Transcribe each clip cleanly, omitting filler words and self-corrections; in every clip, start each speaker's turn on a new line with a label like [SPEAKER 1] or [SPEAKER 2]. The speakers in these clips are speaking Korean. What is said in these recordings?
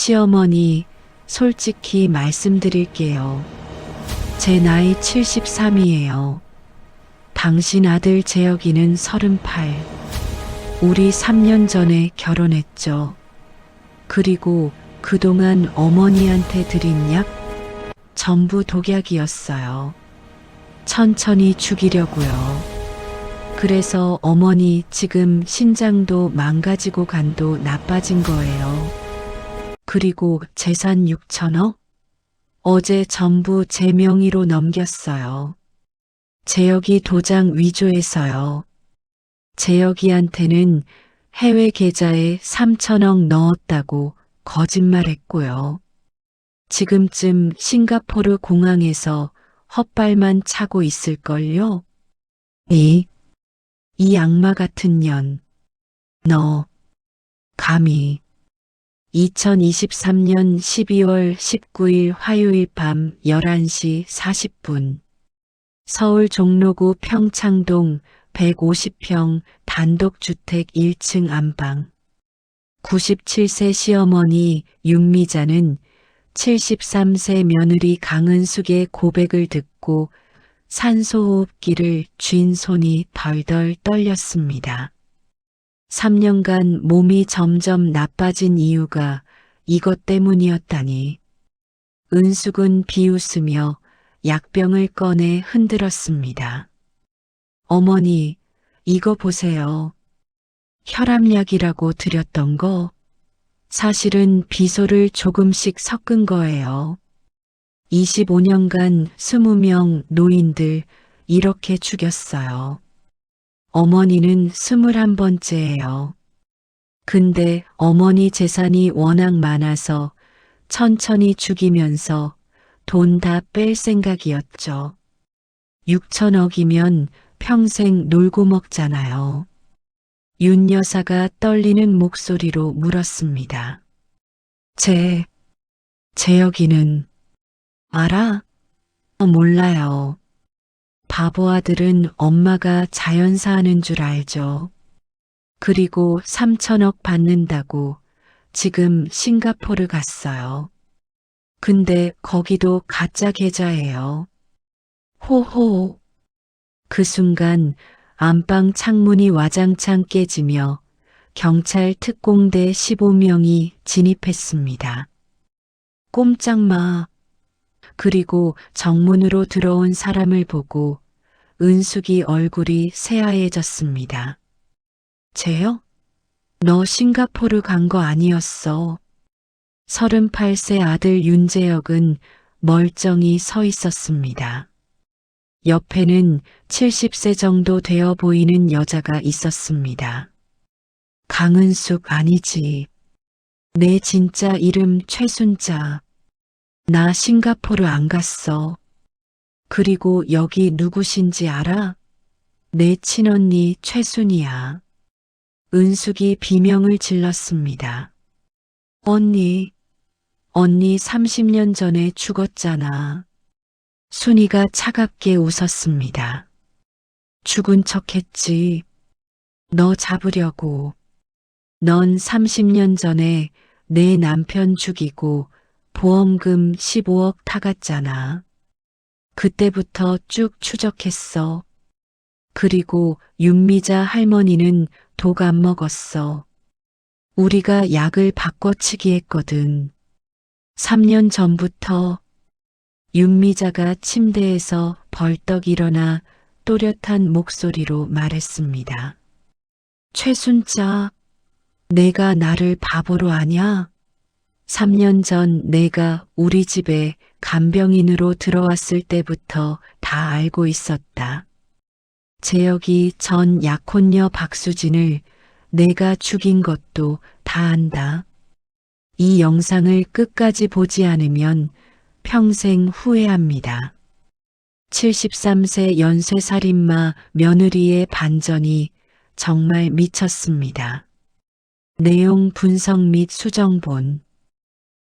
[SPEAKER 1] 시어머니, 솔직히 말씀드릴게요. 제 나이 73이에요. 당신 아들 재혁이는 38. 우리 3년 전에 결혼했죠. 그리고 그동안 어머니한테 드린 약 전부 독약이었어요. 천천히 죽이려고요. 그래서 어머니 지금 신장도 망가지고 간도 나빠진 거예요. 그리고 재산 6천억? 어제 전부 제 명의로 넘겼어요. 재혁이 도장 위조해서요. 재혁이한테는 해외 계좌에 3천억 넣었다고 거짓말했고요. 지금쯤 싱가포르 공항에서 헛발만 차고 있을걸요? 이 악마 같은 년. 너, 감히. 2023년 12월 19일 화요일 밤 11시 40분. 서울 종로구 평창동 150평 단독주택 1층 안방. 97세 시어머니 윤미자는 73세 며느리 강은숙의 고백을 듣고 산소호흡기를 쥔 손이 덜덜 떨렸습니다. 3년간 몸이 점점 나빠진 이유가 이것 때문이었다니. 은숙은 비웃으며 약병을 꺼내 흔들었습니다. 어머니, 이거 보세요. 혈압약이라고 드렸던 거 사실은 비소를 조금씩 섞은 거예요. 25년간 20명 노인들 이렇게 죽였어요. 어머니는 21번째예요. 근데 어머니 재산이 워낙 많아서 천천히 죽이면서 돈 다 뺄 생각이었죠. 6천억이면 평생 놀고 먹잖아요. 윤 여사가 떨리는 목소리로 물었습니다. 재혁이는 알아? 몰라요. 바보 아들은 엄마가 자연사 하는 줄 알죠. 그리고 3천억 받는다고 지금 싱가포르 갔어요. 근데 거기도 가짜 계좌예요. 호호. 그 순간 안방 창문이 와장창 깨지며 경찰 특공대 15명이 진입했습니다. 꼼짝 마. 그리고 정문으로 들어온 사람을 보고 은숙이 얼굴이 새하얘졌습니다. 재혁? 너 싱가포르 간 거 아니었어. 38세 아들 윤재혁은 멀쩡히 서 있었습니다. 옆에는 70세 정도 되어 보이는 여자가 있었습니다. 강은숙 아니지. 내 진짜 이름 최순자. 나 싱가포르 안 갔어. 그리고 여기 누구신지 알아? 내 친언니 최순이야. 은숙이 비명을 질렀습니다. 언니 30년 전에 죽었잖아. 순이가 차갑게 웃었습니다. 죽은 척했지. 너 잡으려고. 넌 30년 전에 내 남편 죽이고 보험금 15억 타갔잖아. 그때부터 쭉 추적했어. 그리고 윤미자 할머니는 독 안 먹었어. 우리가 약을 바꿔치기 했거든. 3년 전부터. 윤미자가 침대에서 벌떡 일어나 또렷한 목소리로 말했습니다. 최순자, 내가 나를 바보로 아냐? 3년 전 내가 우리 집에 간병인으로 들어왔을 때부터 다 알고 있었다. 재혁이 전 약혼녀 박수진을 내가 죽인 것도 다 안다. 이 영상을 끝까지 보지 않으면 평생 후회합니다. 73세 연쇄살인마 며느리의 반전이 정말 미쳤습니다. 내용 분석 및 수정본.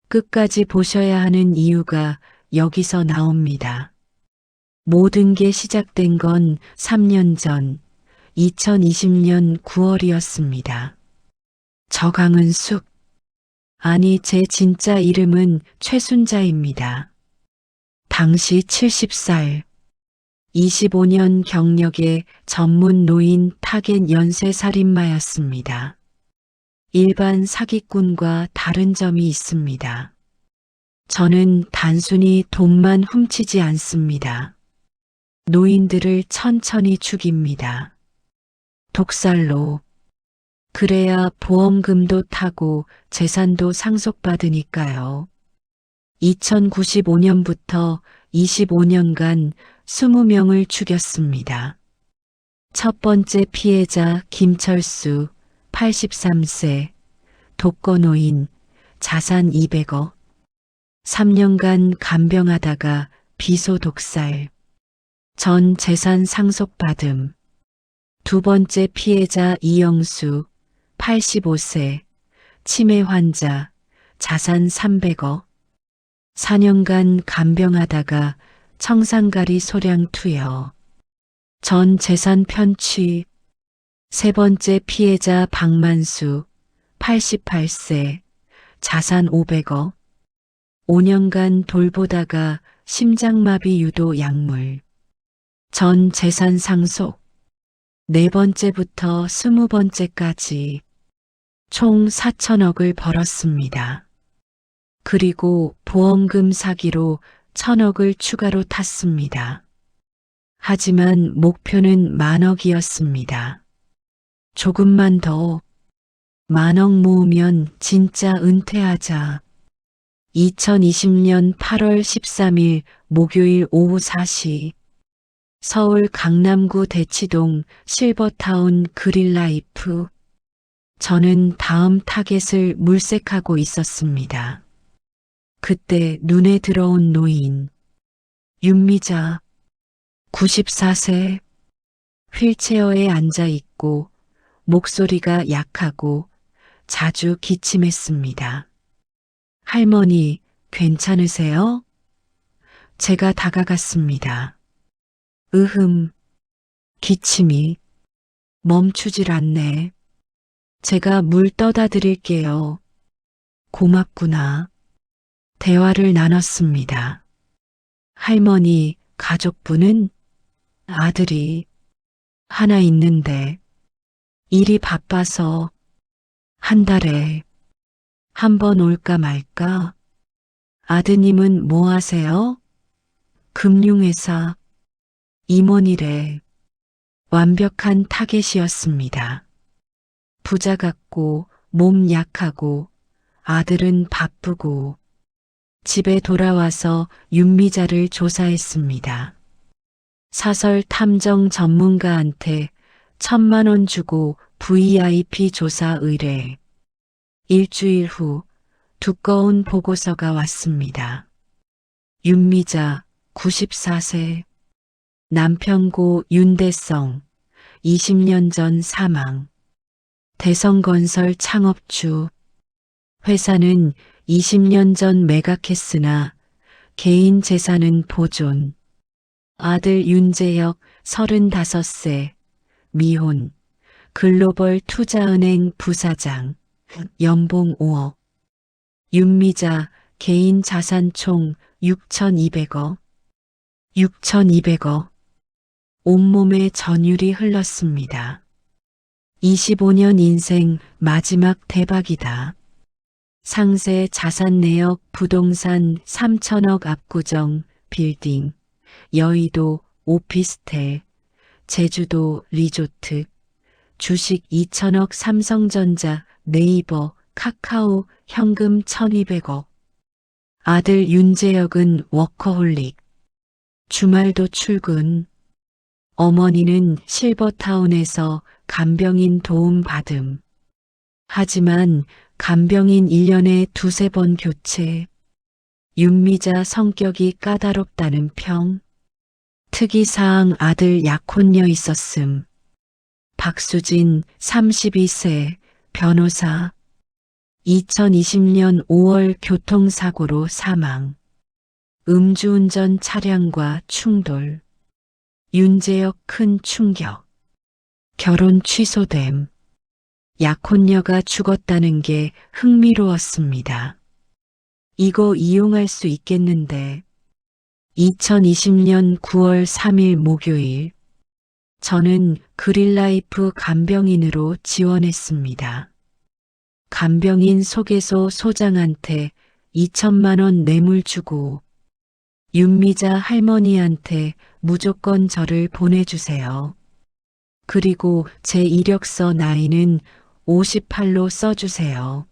[SPEAKER 1] 끝까지 보셔야 하는 이유가 여기서 나옵니다. 모든 게 시작된 건 3년 전 2020년 9월이었습니다. 저 강은숙, 아니, 제 진짜 이름은 최순자입니다. 당시 70살, 25년 경력의 전문 노인 타겟 연쇄살인마였습니다. 일반 사기꾼과 다른 점이 있습니다. 저는 단순히 돈만 훔치지 않습니다. 노인들을 천천히 죽입니다. 독살로. 그래야 보험금도 타고 재산도 상속받으니까요. 2095년부터 25년간 20명을 죽였습니다. 첫 번째 피해자 김철수, 83세, 독거노인, 자산 200억. 3년간 간병하다가 비소 독살, 전 재산 상속받음. 두 번째 피해자 이영수, 85세, 치매 환자, 자산 300억. 4년간 간병하다가 청산가리 소량 투여, 전 재산 편취. 세 번째 피해자 박만수, 88세, 자산 500억. 5년간 돌보다가 심장마비 유도 약물, 전 재산 상속. 네 번째부터 20번째까지 총 4천억을 벌었습니다. 그리고 보험금 사기로 1,000억을 추가로 탔습니다. 하지만 목표는 10,000억이었습니다. 조금만 더, 10,000억 모으면 진짜 은퇴하자. 2020년 8월 13일 목요일 오후 4시 서울 강남구 대치동 실버타운 그릴라이프. 저는 다음 타겟을 물색하고 있었습니다. 그때 눈에 들어온 노인. 윤미자, 94세, 휠체어에 앉아 있고 목소리가 약하고 자주 기침했습니다. 할머니, 괜찮으세요? 제가 다가갔습니다. 기침이 멈추질 않네. 제가 물 떠다 드릴게요. 고맙구나. 대화를 나눴습니다. 할머니, 가족분은? 아들이 하나 있는데 일이 바빠서 한 달에 한 번 올까 말까? 아드님은 뭐 하세요? 금융회사 임원이래. 완벽한 타겟이었습니다. 부자 같고 몸 약하고 아들은 바쁘고. 집에 돌아와서 윤미자를 조사했습니다. 사설 탐정 전문가한테 1,000만 원 주고 VIP 조사 의뢰. 일주일 후 두꺼운 보고서가 왔습니다. 윤미자, 94세, 남편고 윤대성, 20년 전 사망. 대성건설 창업주. 회사는 20년 전 매각했으나 개인 재산은 보존. 아들 윤재혁, 35세, 미혼, 글로벌 투자은행 부사장, 연봉 5억. 윤미자, 개인 자산 총 6,200억. 6,200억. 온몸에 전율이 흘렀습니다. 25년 인생 마지막 대박이다. 상세 자산 내역 부동산 3,000억 압구정 빌딩, 여의도 오피스텔, 제주도 리조트, 주식 2,000억 삼성전자, 네이버, 카카오, 현금 1,200억. 아들 윤재혁은 워커홀릭. 주말도 출근. 어머니는 실버타운에서 간병인 도움 받음. 하지만 간병인 1년에 2~3번 교체. 윤미자 성격이 까다롭다는 평. 특이사항 아들 약혼녀 있었음. 박수진 32세 변호사. 2020년 5월 교통사고로 사망. 음주운전 차량과 충돌. 윤재혁 큰 충격. 결혼 취소됨. 약혼녀가 죽었다는 게 흥미로웠습니다. 이거 이용할 수 있겠는데. 2020년 9월 3일 목요일, 저는 그린라이프 간병인으로 지원했습니다. 간병인 소개소 소장한테 2천만 원 뇌물 주고 윤미자 할머니한테 무조건 저를 보내주세요. 그리고 제 이력서 나이는 58로 써주세요.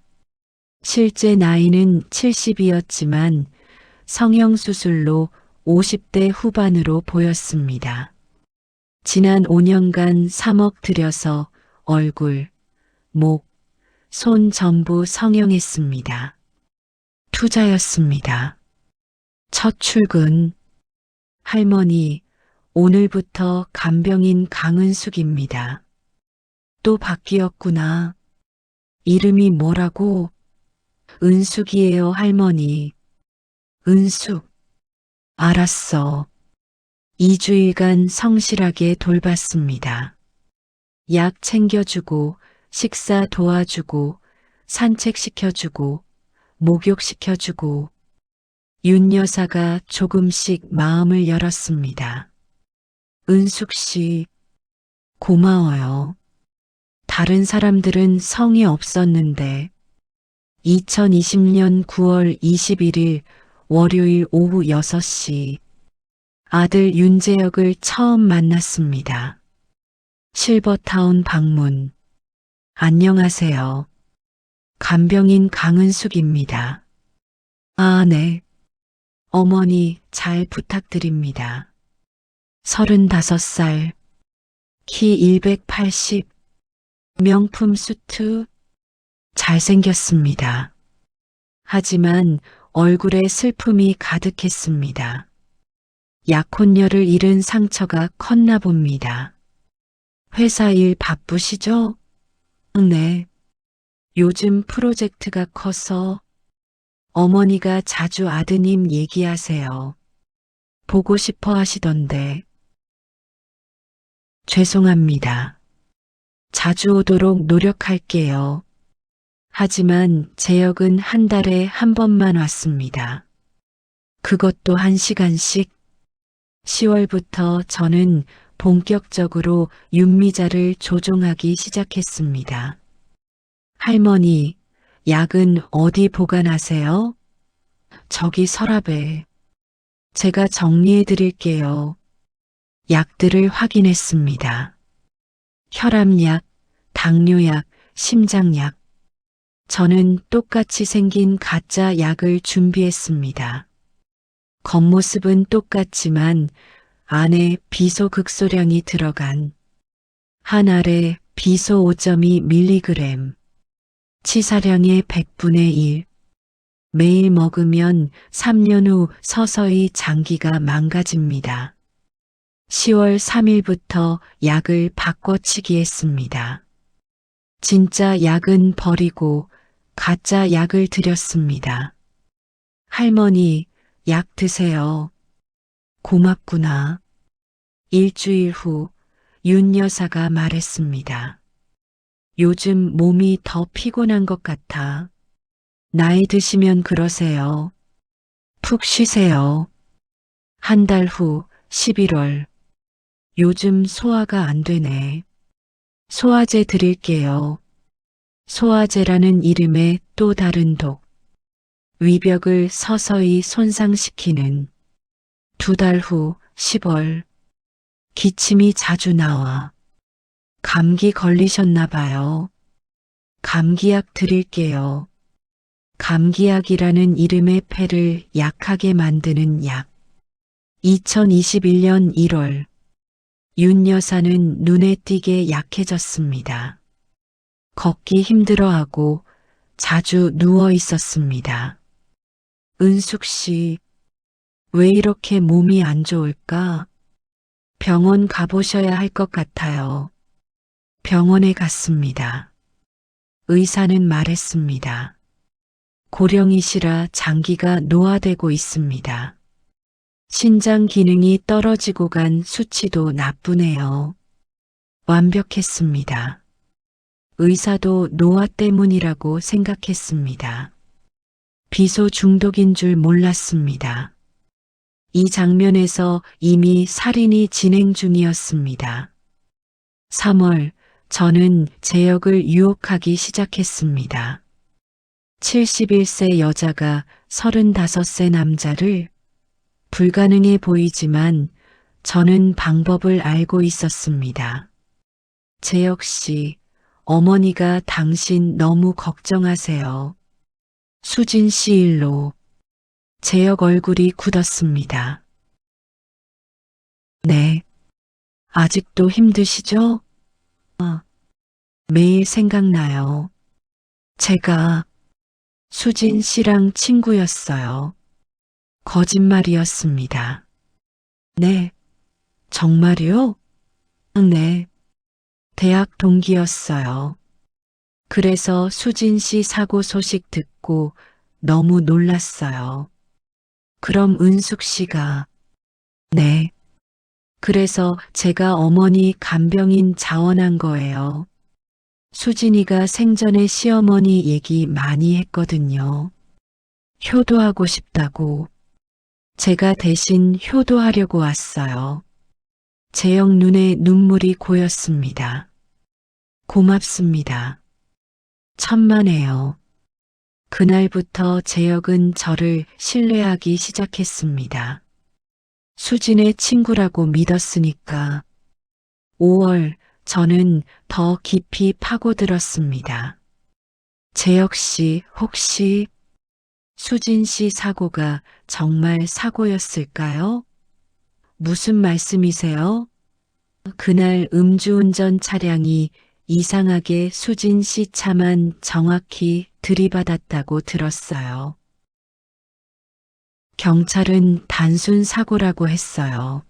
[SPEAKER 1] 실제 나이는 70이었지만 성형수술로 50대 후반으로 보였습니다. 지난 5년간 3억 들여서 얼굴, 목, 손 전부 성형했습니다. 투자였습니다. 첫 출근. 할머니, 오늘부터 간병인 강은숙입니다. 또 바뀌었구나. 이름이 뭐라고? 은숙이에요, 할머니. 은숙. 알았어. 2주일간 성실하게 돌봤습니다. 약 챙겨주고, 식사 도와주고, 산책시켜주고, 목욕시켜주고, 윤 여사가 조금씩 마음을 열었습니다. 은숙 씨, 고마워요. 다른 사람들은 성이 없었는데, 2020년 9월 21일 월요일 오후 6시, 아들 윤재혁을 처음 만났습니다. 실버타운 방문. 안녕하세요. 간병인 강은숙입니다. 아, 네. 어머니 잘 부탁드립니다. 35살, 키 180, 명품 수트, 잘생겼습니다. 하지만 얼굴에 슬픔이 가득했습니다. 약혼녀를 잃은 상처가 컸나 봅니다. 회사 일 바쁘시죠? 네. 요즘 프로젝트가 커서 어머니가 자주 아드님 얘기하세요. 보고 싶어 하시던데. 죄송합니다. 자주 오도록 노력할게요. 하지만 재혁은 한 달에 한 번만 왔습니다. 그것도 1시간씩. 10월부터 저는 본격적으로 윤미자를 조종하기 시작했습니다. 할머니, 약은 어디 보관하세요? 저기 서랍에. 제가 정리해 드릴게요. 약들을 확인했습니다. 혈압약, 당뇨약, 심장약. 저는 똑같이 생긴 가짜 약을 준비했습니다. 겉모습은 똑같지만 안에 비소 극소량이 들어간 한 알에 비소 5.2mg, 치사량의 100분의 1. 매일 먹으면 3년 후 서서히 장기가 망가집니다. 10월 3일부터 약을 바꿔치기 했습니다. 진짜 약은 버리고 가짜 약을 드렸습니다. 할머니, 약 드세요. 고맙구나. 일주일 후 윤 여사가 말했습니다. 요즘 몸이 더 피곤한 것 같아. 나이 드시면 그러세요. 푹 쉬세요. 한 달 후 11월. 요즘 소화가 안 되네. 소화제 드릴게요. 소화제라는 이름의 또 다른 독. 위벽을 서서히 손상시키는. 2달 후 10월. 기침이 자주 나와. 감기 걸리셨나 봐요. 감기약 드릴게요. 감기약이라는 이름의 폐를 약하게 만드는 약. 2021년 1월. 윤 여사는 눈에 띄게 약해졌습니다. 걷기 힘들어하고 자주 누워 있었습니다. 은숙 씨, 왜 이렇게 몸이 안 좋을까? 병원 가보셔야 할 것 같아요. 병원에 갔습니다. 의사는 말했습니다. 고령이시라 장기가 노화되고 있습니다. 신장 기능이 떨어지고 간 수치도 나쁘네요. 완벽했습니다. 의사도 노화 때문이라고 생각했습니다. 비소 중독인 줄 몰랐습니다. 이 장면에서 이미 살인이 진행 중이었습니다. 3월, 저는 제역을 유혹하기 시작했습니다. 71세 여자가 35세 남자를 불가능해 보이지만 저는 방법을 알고 있었습니다. 제역 씨, 어머니가 당신 너무 걱정하세요. 수진 씨 일로. 제역 얼굴이 굳었습니다. 네. 아직도 힘드시죠? 매일 생각나요. 제가 수진 씨랑 친구였어요. 거짓말이었습니다. 네. 정말요? 네. 대학 동기였어요. 그래서 수진 씨 사고 소식 듣고 너무 놀랐어요. 그럼 은숙 씨가 네. 그래서 제가 어머니 간병인 자원한 거예요. 수진이가 생전에 시어머니 얘기 많이 했거든요. 효도하고 싶다고. 제가 대신 효도하려고 왔어요. 재영 눈에 눈물이 고였습니다. 고맙습니다. 천만에요. 그날부터 재혁은 저를 신뢰하기 시작했습니다. 수진의 친구라고 믿었으니까. 5월 저는 더 깊이 파고들었습니다. 재혁 씨 혹시 수진 씨 사고가 정말 사고였을까요? 무슨 말씀이세요? 그날 음주운전 차량이 이상하게 수진 씨 차만 정확히 들이받았다고 들었어요. 경찰은 단순 사고라고 했어요.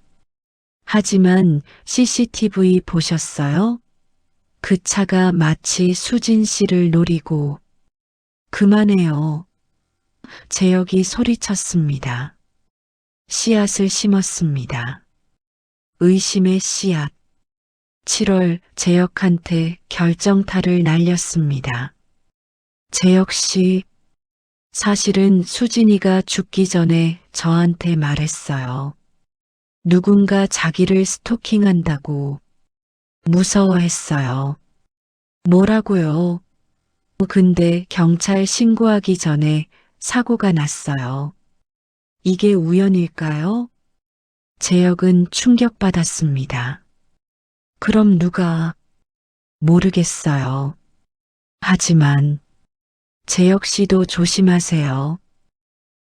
[SPEAKER 1] 하지만 CCTV 보셨어요? 그 차가 마치 수진 씨를 노리고 그만해요. 재혁이 소리쳤습니다. 씨앗을 심었습니다. 의심의 씨앗. 7월 재혁한테 결정타를 날렸습니다. 재혁 씨, 사실은 수진이가 죽기 전에 저한테 말했어요. 누군가 자기를 스토킹한다고. 무서워했어요. 뭐라고요? 근데 경찰 신고하기 전에 사고가 났어요. 이게 우연일까요? 재혁은 충격받았습니다. 그럼 누가? 모르겠어요. 하지만 재혁 씨도 조심하세요.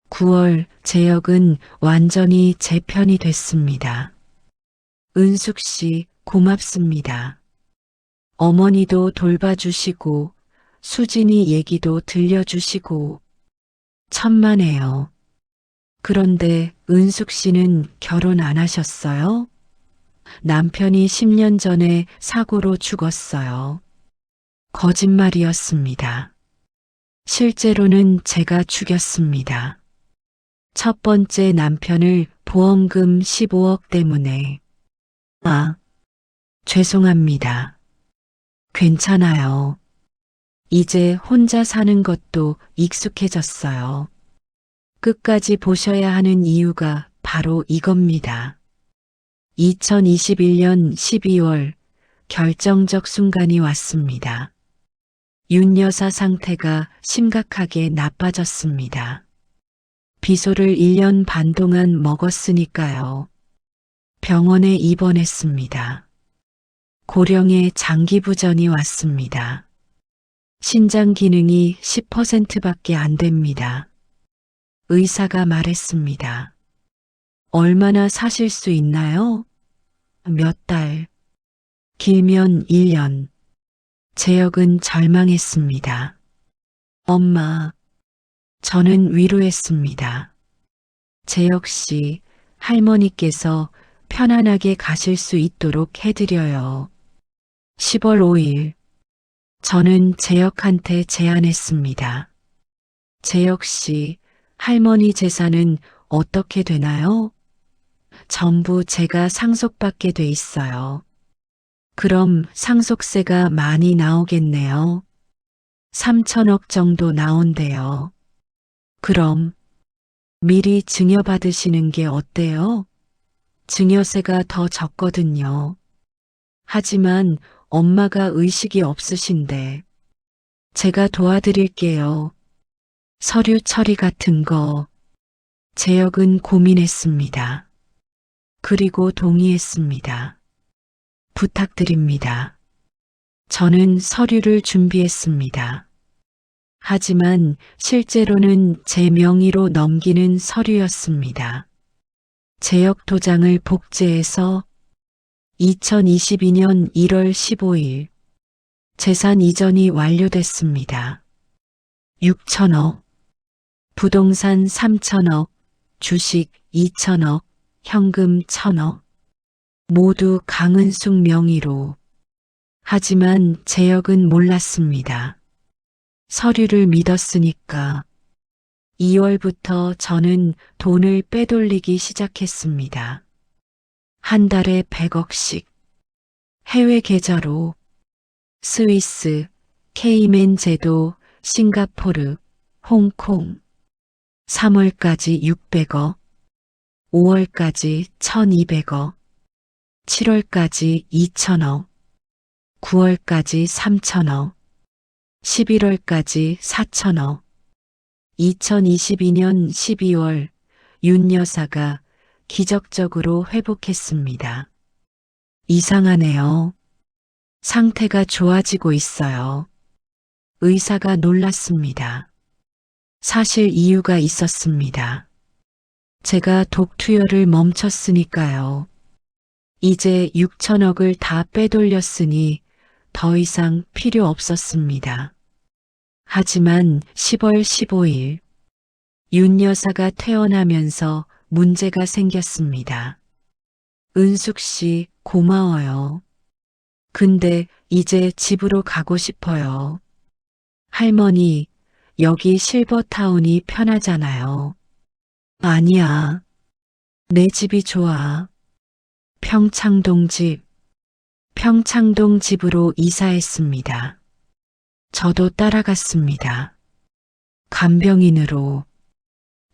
[SPEAKER 1] 9월 재혁은 완전히 제 편이 됐습니다. 은숙 씨 고맙습니다. 어머니도 돌봐주시고 수진이 얘기도 들려주시고 천만에요. 그런데 은숙 씨는 결혼 안 하셨어요? 남편이 10년 전에 사고로 죽었어요. 거짓말이었습니다. 실제로는 제가 죽였습니다. 첫 번째 남편을 보험금 15억 때문에. 죄송합니다. 괜찮아요. 이제 혼자 사는 것도 익숙해졌어요. 끝까지 보셔야 하는 이유가 바로 이겁니다. 2021년 12월 결정적 순간이 왔습니다. 윤 여사 상태가 심각하게 나빠졌습니다. 비소를 1년 반 동안 먹었으니까요. 병원에 입원했습니다. 고령의 장기부전이 왔습니다. 신장 기능이 10%밖에 안 됩니다. 의사가 말했습니다. 얼마나 사실 수 있나요? 몇 달, 길면 1년. 재혁은 절망했습니다. 엄마, 저는 위로했습니다. 재혁 씨, 할머니께서 편안하게 가실 수 있도록 해드려요. 10월 5일, 저는 재혁한테 제안했습니다. 재혁 씨, 할머니 재산은 어떻게 되나요? 전부 제가 상속받게 돼 있어요. 그럼 상속세가 많이 나오겠네요. 3천억 정도 나온대요. 그럼 미리 증여받으시는 게 어때요? 증여세가 더 적거든요. 하지만 엄마가 의식이 없으신데 제가 도와드릴게요. 서류 처리 같은 거. 재혁은 고민했습니다. 그리고 동의했습니다. 부탁드립니다. 저는 서류를 준비했습니다. 하지만 실제로는 제 명의로 넘기는 서류였습니다. 재혁 도장을 복제해서 2022년 1월 15일 재산 이전이 완료됐습니다. 6천억, 부동산 3천억, 주식 2천억, 현금 1천억, 모두 강은숙 명의로. 하지만 재혁은 몰랐습니다. 서류를 믿었으니까 2월부터 저는 돈을 빼돌리기 시작했습니다. 한 달에 100억씩 해외 계좌로 스위스, 케이맨 제도, 싱가포르, 홍콩 3월까지 600억, 5월까지 1200억, 7월까지 2000억, 9월까지 3000억, 11월까지 4000억, 2022년 12월 윤 여사가 기적적으로 회복했습니다. 이상하네요. 상태가 좋아지고 있어요. 의사가 놀랐습니다. 사실 이유가 있었습니다. 제가 독투여를 멈췄으니까요. 이제 6천억을 다 빼돌렸으니 더 이상 필요 없었습니다. 하지만 10월 15일 윤 여사가 퇴원하면서 문제가 생겼습니다. 은숙 씨 고마워요. 근데 이제 집으로 가고 싶어요. 할머니, 여기 실버타운이 편하잖아요. 아니야. 내 집이 좋아. 평창동 집. 평창동 집으로 이사했습니다. 저도 따라갔습니다. 간병인으로.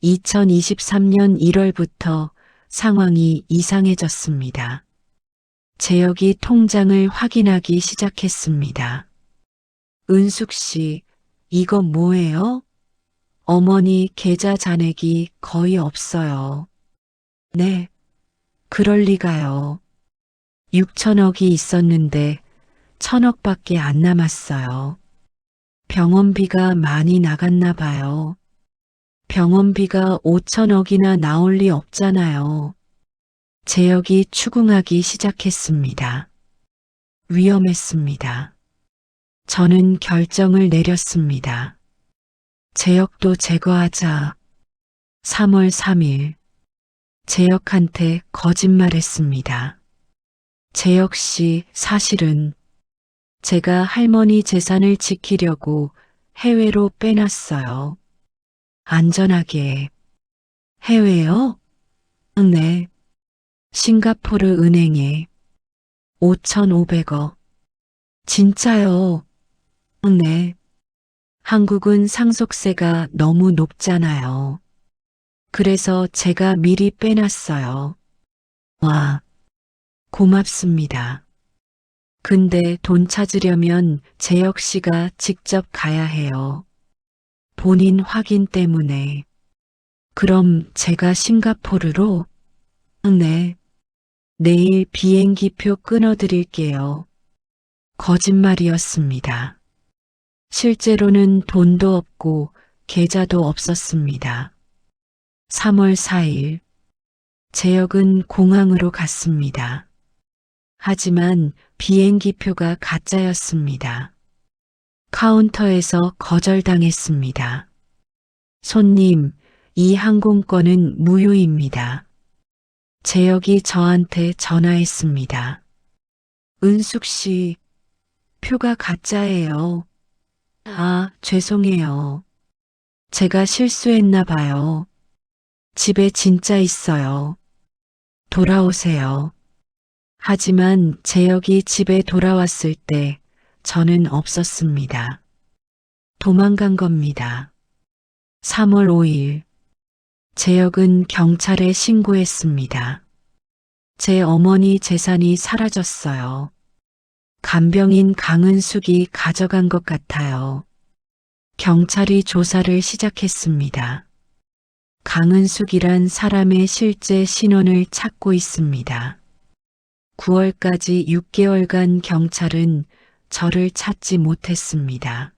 [SPEAKER 1] 2023년 1월부터 상황이 이상해졌습니다. 재혁이 통장을 확인하기 시작했습니다. 은숙 씨, 이거 뭐예요? 어머니 계좌 잔액이 거의 없어요. 네, 그럴 리가요. 6천억이 있었는데 1,000억밖에 안 남았어요. 병원비가 많이 나갔나 봐요. 병원비가 5천억이나 나올 리 없잖아요. 재혁이 추궁하기 시작했습니다. 위험했습니다. 저는 결정을 내렸습니다. 재혁도 제거하자. 3월 3일 재혁한테 거짓말했습니다. 재혁 씨, 사실은 제가 할머니 재산을 지키려고 해외로 빼놨어요. 안전하게. 해외요? 네. 싱가포르 은행에 5,500억. 진짜요? 네. 한국은 상속세가 너무 높잖아요. 그래서 제가 미리 빼놨어요. 와, 고맙습니다. 근데 돈 찾으려면 재혁 씨가 직접 가야 해요. 본인 확인 때문에. 그럼 제가 싱가포르로? 네. 내일 비행기표 끊어드릴게요. 거짓말이었습니다. 실제로는 돈도 없고 계좌도 없었습니다. 3월 4일 재혁은 공항으로 갔습니다. 하지만 비행기표가 가짜였습니다. 카운터에서 거절당했습니다. 손님, 이 항공권은 무효입니다. 재혁이 저한테 전화했습니다. 은숙 씨, 표가 가짜예요. 아, 죄송해요. 제가 실수했나 봐요. 집에 진짜 있어요. 돌아오세요. 하지만 재혁이 집에 돌아왔을 때 저는 없었습니다. 도망간 겁니다. 3월 5일, 재혁은 경찰에 신고했습니다. 제 어머니 재산이 사라졌어요. 간병인 강은숙이 가져간 것 같아요. 경찰이 조사를 시작했습니다. 강은숙이란 사람의 실제 신원을 찾고 있습니다. 9월까지 6개월간 경찰은 저를 찾지 못했습니다.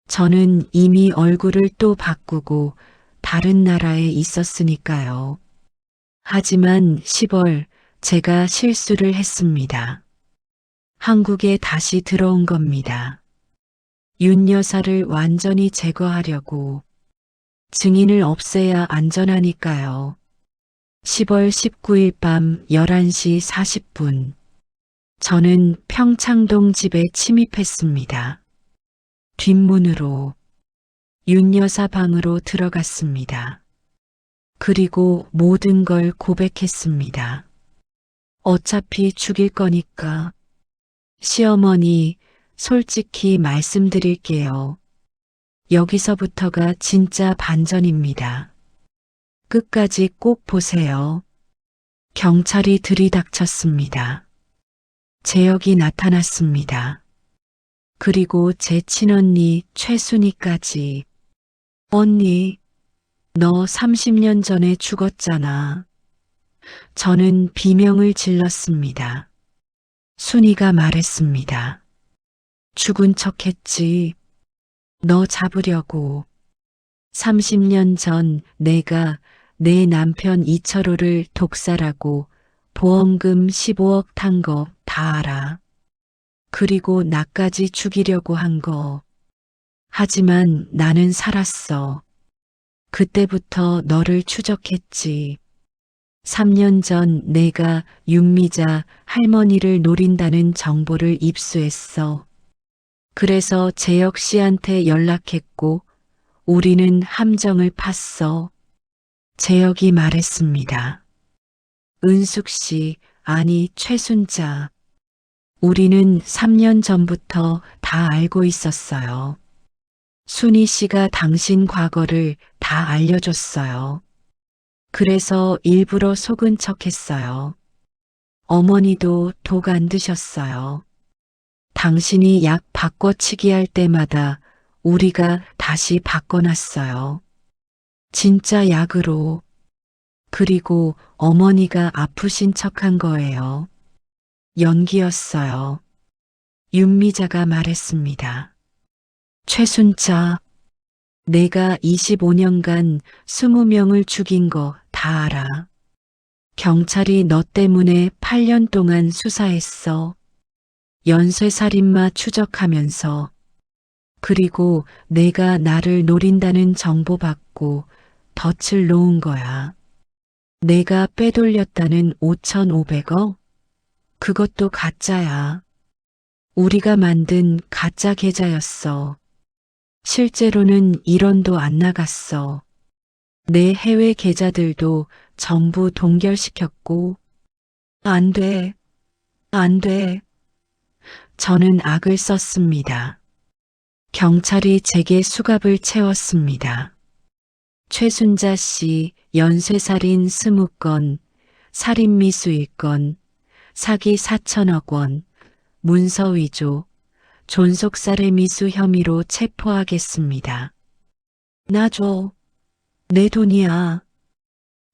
[SPEAKER 1] 저는 이미 얼굴을 또 바꾸고 다른 나라에 있었으니까요. 하지만 10월 제가 실수를 했습니다. 한국에 다시 들어온 겁니다. 윤 여사를 완전히 제거하려고. 증인을 없애야 안전하니까요. 10월 19일 밤 11시 40분. 저는 평창동 집에 침입했습니다. 뒷문으로 윤 여사 방으로 들어갔습니다. 그리고 모든 걸 고백했습니다. 어차피 죽일 거니까. 시어머니, 솔직히 말씀드릴게요. 여기서부터가 진짜 반전입니다. 끝까지 꼭 보세요. 경찰이 들이닥쳤습니다. 재혁이 나타났습니다. 그리고 제 친언니 최순이까지. 언니, 너 30년 전에 죽었잖아. 저는 비명을 질렀습니다. 순이가 말했습니다. 죽은 척했지. 너 잡으려고. 30년 전 내가 내 남편 이철호를 독살하고 보험금 15억 탄 거 다 알아. 그리고 나까지 죽이려고 한 거. 하지만 나는 살았어. 그때부터 너를 추적했지. 3년 전 내가 윤미자 할머니를 노린다는 정보를 입수했어. 그래서 재혁 씨한테 연락했고 우리는 함정을 팠어. 재혁이 말했습니다. 은숙 씨, 아니 최순자. 우리는 3년 전부터 다 알고 있었어요. 순희 씨가 당신 과거를 다 알려줬어요. 그래서 일부러 속은 척했어요. 어머니도 독 안 드셨어요. 당신이 약 바꿔치기 할 때마다 우리가 다시 바꿔놨어요. 진짜 약으로. 그리고 어머니가 아프신 척한 거예요. 연기였어요. 윤미자가 말했습니다. 최순자, 내가 25년간 20명을 죽인 거 다 알아. 경찰이 너 때문에 8년 동안 수사했어. 연쇄살인마 추적하면서. 그리고 내가 나를 노린다는 정보 받고 덫을 놓은 거야. 내가 빼돌렸다는 5,500억? 그것도 가짜야. 우리가 만든 가짜 계좌였어. 실제로는 1원도 안 나갔어. 내 해외 계좌들도 전부 동결시켰고. 안 돼. 안 돼. 저는 악을 썼습니다. 경찰이 제게 수갑을 채웠습니다. 최순자 씨 연쇄살인 20건, 살인미수 1건, 사기 4천억 원, 문서위조, 존속살해미수 혐의로 체포하겠습니다. 놔줘. 내 돈이야.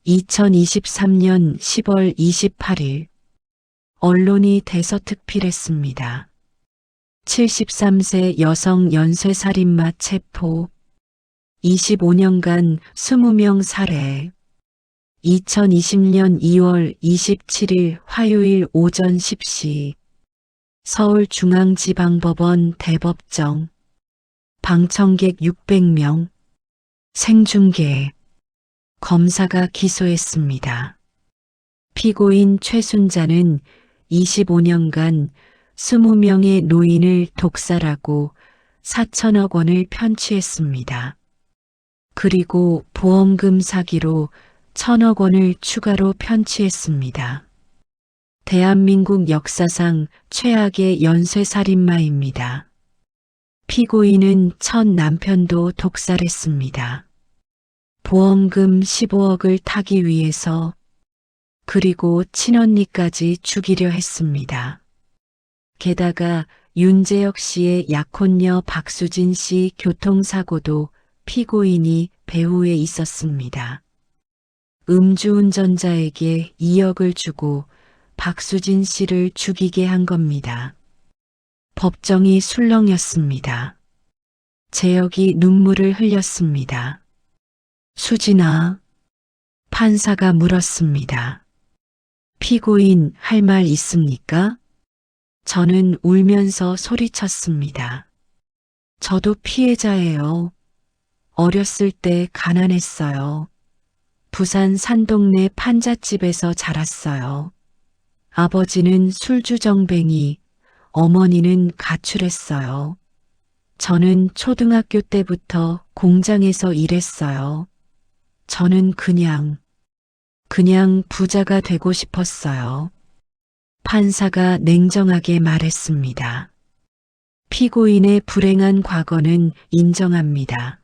[SPEAKER 1] 2023년 10월 28일 언론이 대서특필했습니다. 73세 여성 연쇄살인마 체포. 25년간 20명 살해. 2020년 2월 27일 화요일 오전 10시 서울중앙지방법원 대법정. 방청객 600명. 생중계. 검사가 기소했습니다. 피고인 최순자는 25년간 20명의 노인을 독살하고 4천억 원을 편취했습니다. 그리고 보험금 사기로 1,000억 원을 추가로 편취했습니다. 대한민국 역사상 최악의 연쇄살인마입니다. 피고인은 첫 남편도 독살했습니다. 보험금 15억을 타기 위해서, 그리고 친언니까지 죽이려 했습니다. 게다가 윤재혁 씨의 약혼녀 박수진 씨 교통사고도 피고인이 배후에 있었습니다. 음주운전자에게 2억을 주고 박수진 씨를 죽이게 한 겁니다. 법정이 술렁였습니다. 재혁이 눈물을 흘렸습니다. 수진아, 판사가 물었습니다. 피고인 할 말 있습니까? 저는 울면서 소리쳤습니다. 저도 피해자예요. 어렸을 때 가난했어요. 부산 산동네 판잣집에서 자랐어요. 아버지는 술주정뱅이, 어머니는 가출했어요. 저는 초등학교 때부터 공장에서 일했어요. 저는 그냥 부자가 되고 싶었어요. 판사가 냉정하게 말했습니다. 피고인의 불행한 과거는 인정합니다.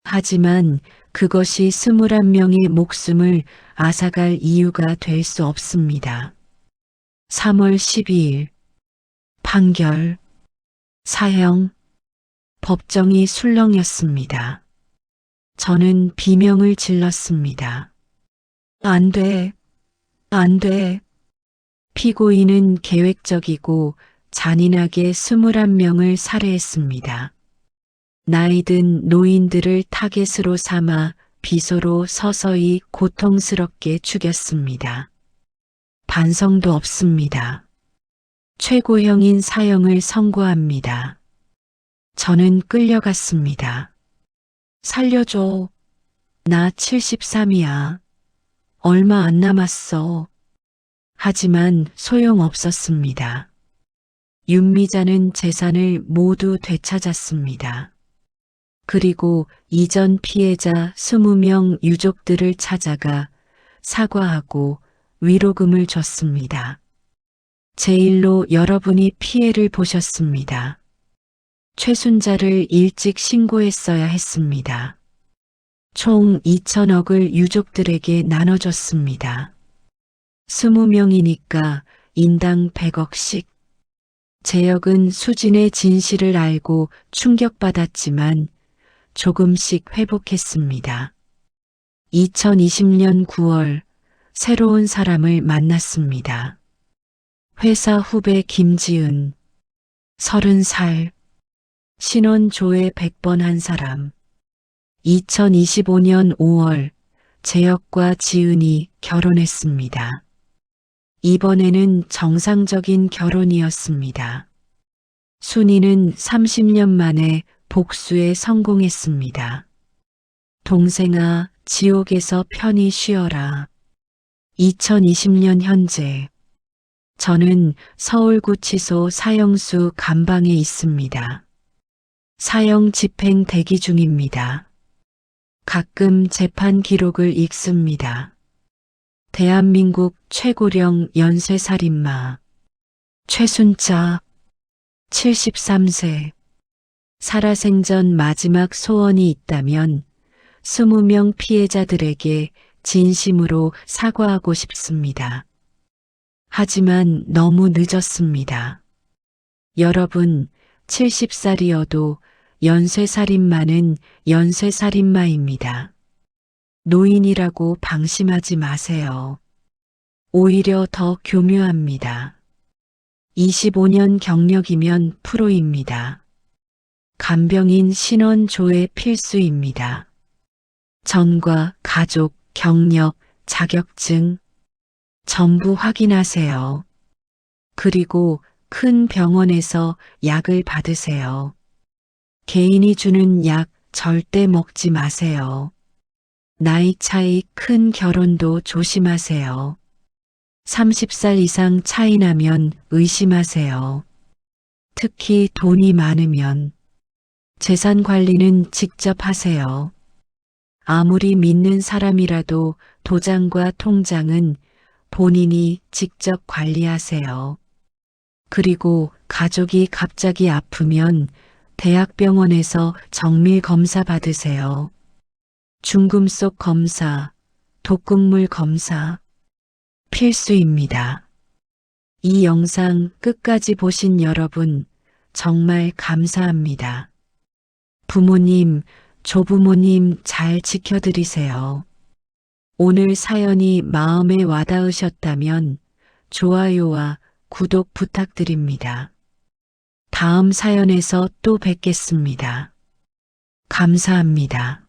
[SPEAKER 1] 하지만 그것이 21명의 목숨을 앗아갈 이유가 될 수 없습니다. 3월 12일 판결 사형. 법정이 술렁였습니다. 저는 비명을 질렀습니다. 안 돼, 안 돼. 피고인은 계획적이고 잔인하게 21명을 살해했습니다. 나이든 노인들을 타겟으로 삼아 비소로 서서히 고통스럽게 죽였습니다. 반성도 없습니다. 최고형인 사형을 선고합니다. 저는 끌려갔습니다. 살려줘. 나 73이야. 얼마 안 남았어. 하지만 소용없었습니다. 윤미자는 재산을 모두 되찾았습니다. 그리고 이전 피해자 20명 유족들을 찾아가 사과하고 위로금을 줬습니다. 제 일로 여러분이 피해를 보셨습니다. 최순자를 일찍 신고했어야 했습니다. 총 2천억을 유족들에게 나눠줬습니다. 20명이니까 인당 100억씩. 재혁은 수진의 진실을 알고 충격받았지만 조금씩 회복했습니다. 2020년 9월 새로운 사람을 만났습니다. 회사 후배 김지은, 30살, 신혼 조회 100번 한 사람. 2025년 5월 재혁과 지은이 결혼했습니다. 이번에는 정상적인 결혼이었습니다. 순이는 30년 만에 복수에 성공했습니다. 동생아, 지옥에서 편히 쉬어라. 2020년 현재 저는 서울구치소 사형수 감방에 있습니다. 사형 집행 대기 중입니다. 가끔 재판 기록을 읽습니다. 대한민국 최고령 연쇄살인마 최순자 73세. 살아생전 마지막 소원이 있다면 20명 피해자들에게 진심으로 사과하고 싶습니다. 하지만 너무 늦었습니다. 여러분, 70살이어도 연쇄살인마는 연쇄살인마입니다. 노인이라고 방심하지 마세요. 오히려 더 교묘합니다. 25년 경력이면 프로입니다. 간병인 신원조회 필수입니다. 전과 가족, 경력, 자격증 전부 확인하세요. 그리고 큰 병원에서 약을 받으세요. 개인이 주는 약 절대 먹지 마세요. 나이 차이 큰 결혼도 조심하세요. 30살 이상 차이 나면 의심하세요. 특히 돈이 많으면. 재산 관리는 직접 하세요. 아무리 믿는 사람이라도 도장과 통장은 본인이 직접 관리하세요. 그리고 가족이 갑자기 아프면 대학병원에서 정밀 검사 받으세요. 중금속 검사, 독극물 검사 필수입니다. 이 영상 끝까지 보신 여러분 정말 감사합니다. 부모님, 조부모님 잘 지켜드리세요. 오늘 사연이 마음에 와닿으셨다면 좋아요와 구독 부탁드립니다. 다음 사연에서 또 뵙겠습니다. 감사합니다.